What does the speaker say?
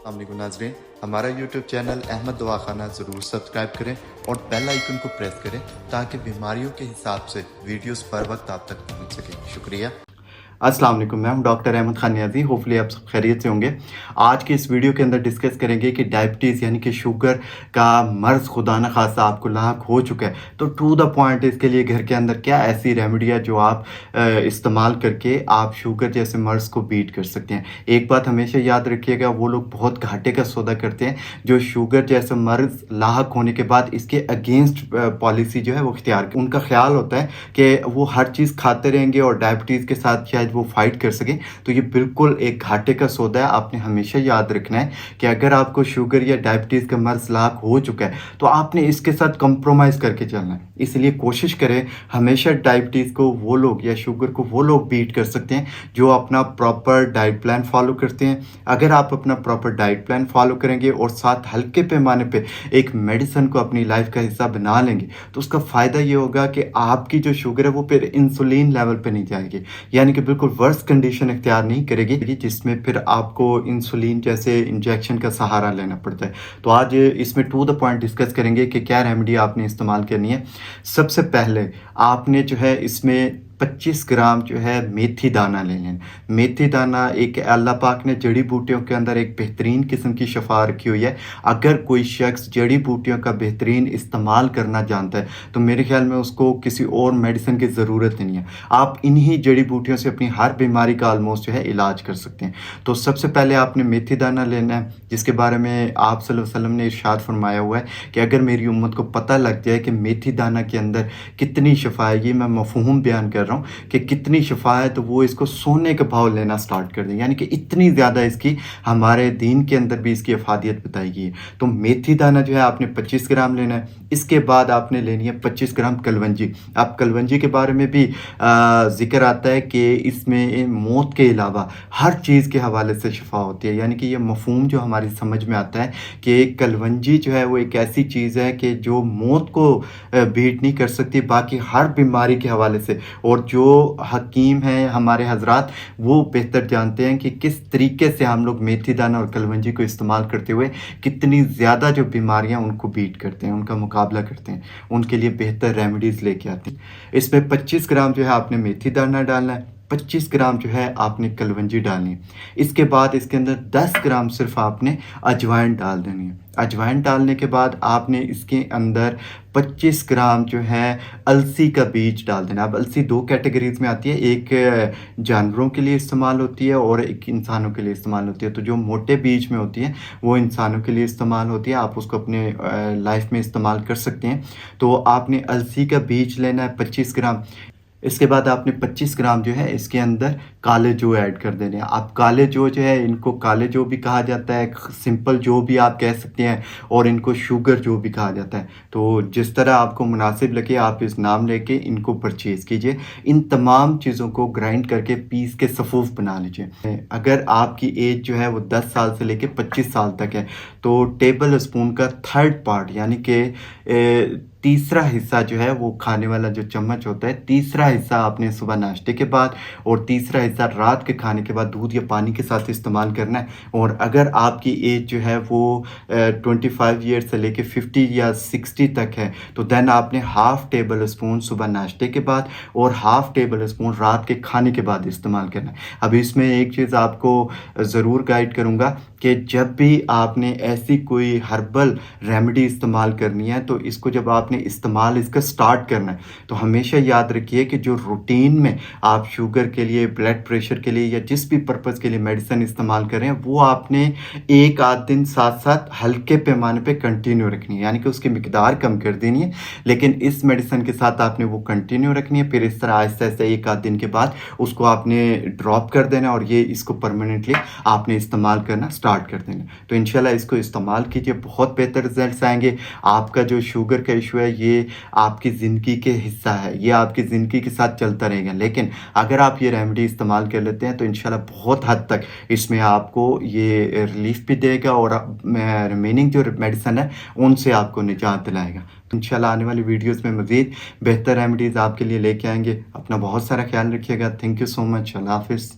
अस्सलामुअलैकुम नाज़रीन, हमारा यूट्यूब चैनल अहमद दवाखाना ज़रूर सब्सक्राइब करें और बेल आइकन को प्रेस करें ताकि बीमारियों के हिसाब से वीडियोस पर वक्त आप तक पहुंच सके। शुक्रिया। अस्सलाम वालेकुम, मैं हूं डॉक्टर अहमद खान नियाज़ी। होपफुली आप सब खैरियत से होंगे। आज के इस वीडियो के अंदर डिस्कस करेंगे कि डायबिटीज़ यानी कि शुगर का मर्ज़ खुदा न खासा आपको लाक हो चुका है, तो टू द पॉइंट इसके लिए घर के अंदर क्या ऐसी रेमेडी है जो आप इस्तेमाल करके आप शुगर जैसे मर्ज़ को बीट कर सकते हैं। एक बात हमेशा याद रखिएगा, वो लोग बहुत घाटे का सौदा करते हैं जो शुगर जैसा मर्ज़ लाक होने के बाद इसके अगेंस्ट पॉलिसी जो है वो इख्तियार, उनका ख्याल होता है कि वो हर चीज़ खाते रहेंगे और डायबिटीज़ के साथ शायद वो फाइट कर सके। तो ये बिल्कुल एक घाटे का सौदा है। आपने हमेशा याद रखना है कि अगर आपको शुगर या डायबिटीज़ का मर्ज़ लाक हो चुका है तो आपने इसके साथ कंप्रोमाइज़ करके चलना है। इसलिए कोशिश करें हमेशा डायबिटीज़ को वो लोग या शुगर को वो लोग बीट कर सकते हैं जो अपना प्रॉपर डाइट प्लान फॉलो करते हैं। अगर आप अपना प्रॉपर डाइट प्लान फॉलो करेंगे और साथ हल्के पैमाने पे एक मेडिसिन को अपनी लाइफ का हिस्सा बना लेंगे तो उसका फ़ायदा ये होगा कि आपकी जो शुगर है वो फिर इंसुलिन लेवल पे नहीं जाएगी, यानी कि बिल्कुल वर्स्ट कंडीशन इख्तियार नहीं करेगी जिसमें फिर आपको इंसुलिन जैसे इंजेक्शन का सहारा लेना पड़ता है। तो आज इसमें टू द पॉइंट डिस्कस करेंगे कि क्या रेमेडी आपने इस्तेमाल करनी है। सबसे पहले आपने जो है इसमें 25 ग्राम जो है मेथी दाना ले लें। मेथी दाना एक अल्लाह पाक ने जड़ी बूटियों के अंदर एक बेहतरीन किस्म की शफा रखी हुई है। अगर कोई शख्स जड़ी बूटियों का बेहतरीन इस्तेमाल करना जानता है तो मेरे ख्याल में उसको किसी और मेडिसिन की ज़रूरत नहीं है। आप इन्हीं जड़ी बूटियों से अपनी हर बीमारी का ऑलमोस्ट जो है इलाज कर सकते हैं। तो सबसे पहले आपने मेथी दाना लेना है, जिसके बारे में आप सल्लल्लाहु अलैहि वसल्लम ने इरशाद फरमाया हुआ है कि अगर मेरी उम्मत को पता लग जाए कि मेथी दाना के अंदर कितनी शफा है, ये मैं मफ़हूम बयान कर रहा हूँ कि कितनी शफा है, तो वो इसको सोने के भाव लेना स्टार्ट कर दें। यानी कि इतनी ज़्यादा इसकी हमारे दीन के अंदर भी इसकी अफादियत बताई गई है। तो मेथी दाना जो है आपने 25 ग्राम लेना है। इसके बाद आपने लेनी है 25 ग्राम कलवंजी। आप कलवंजी के बारे में भी ज़िक्र आता है कि इसमें मौत के अलावा हर चीज़ के हवाले से शफा होती है। यानी कि ये मफ़हूम जो हमारी समझ में आता है कि कलवंजी जो है वो एक ऐसी चीज़ है कि जो मौत को बीट नहीं कर सकती, बाकी हर बीमारी के हवाले से। और जो हकीम हैं हमारे हजरात वो बेहतर जानते हैं कि किस तरीके से हम लोग मेथी दाना और कलवंजी को इस्तेमाल करते हुए कितनी ज़्यादा जो बीमारियां उनको बीट करते हैं, उनका मुकाबला करते हैं, उनके लिए बेहतर रेमेडीज़ लेके आते हैं। इसमें 25 ग्राम जो है आपने मेथी दाना डालना है, 25 ग्राम जो है आपने कलवंजी डालनी है। इसके बाद इसके अंदर 10 ग्राम सिर्फ आपने अजवाइन डाल देनी है। अजवाइन डालने के बाद आपने इसके अंदर 25 ग्राम जो है अलसी का बीज डाल देना। अब अलसी दो कैटेगरीज में आती है, एक जानवरों के लिए इस्तेमाल होती है और एक इंसानों के लिए इस्तेमाल होती है। तो जो मोटे बीज में होती है वो इंसानों के लिए इस्तेमाल होती है, आप उसको अपने लाइफ में इस्तेमाल कर सकते हैं। तो आपने अलसी का बीज लेना है 25 ग्राम। इसके बाद आपने 25 ग्राम जो है इसके अंदर काले जौ ऐड कर देने हैं। आप काले जौ जो है, इनको काले जौ भी कहा जाता है, सिंपल जौ भी आप कह सकते हैं, और इनको शुगर जौ भी कहा जाता है। तो जिस तरह आपको मुनासिब लगे आप इस नाम लेके इनको परचेज़ कीजिए। इन तमाम चीज़ों को ग्राइंड करके पीस के सफ़ूफ बना लीजिए। अगर आपकी एज जो है वो 10 साल से लेके 25 साल तक है तो टेबल स्पून का थर्ड पार्ट यानी कि तीसरा हिस्सा जो है वो खाने वाला जो चम्मच होता है, तीसरा हिस्सा आपने सुबह नाश्ते के बाद और तीसरा हिस्सा रात के खाने के बाद दूध या पानी के साथ इस्तेमाल करना है। और अगर आपकी एज जो है वो 25 ईयर से लेके 50 या 60 तक है तो देन आपने हाफ़ टेबल स्पून सुबह नाश्ते के बाद और हाफ़ टेबल स्पून रात के खाने के बाद इस्तेमाल करना है। अब इसमें एक चीज़ आपको ज़रूर गाइड करूँगा कि जब भी आपने ऐसी कोई हर्बल रेमेडी इस्तेमाल करनी है तो इसको जब आपने इस्तेमाल इसका स्टार्ट करना है तो हमेशा याद रखिए कि जो रूटीन में आप शुगर के लिए, ब्लड प्रेशर के लिए या जिस भी पर्पज़ के लिए मेडिसिन इस्तेमाल कर रहे हैं वो आपने एक आध दिन साथ साथ हल्के पैमाने पे कंटिन्यू रखनी है, यानी कि उसकी मिकदार कम कर देनी है। लेकिन इस मेडिसिन के साथ आपने वो कंटिन्यू रखनी है। फिर इस तरह आहिस्ता आहिस्ता एक आध दिन के बाद उसको आपने ड्रॉप कर देना और ये इसको परमानेंटली आपने इस्तेमाल करना स्टार्ट कर देना। तो इंशाल्लाह इसको इस्तेमाल कीजिए, बहुत बेहतर रिजल्ट्स आएंगे। आपका जो शुगर का इशू है ये आपकी ज़िंदगी के हिस्सा है, ये आपकी ज़िंदगी के साथ चलता रहेगा। लेकिन अगर आप ये रेमेडी इस्तेमाल कर लेते हैं तो इंशाल्लाह बहुत हद तक इसमें आपको ये रिलीफ भी देगा और रिमेनिंग जो मेडिसिन है उनसे आपको निजात दिलाएगा। तो इंशाल्लाह आने वाली वीडियोस में मज़ीद बेहतर रेमेडीज़ आपके लिए लेके आएंगे। अपना बहुत सारा ख्याल रखिएगा। Thank you so much. अल्लाह हाफ़िज़।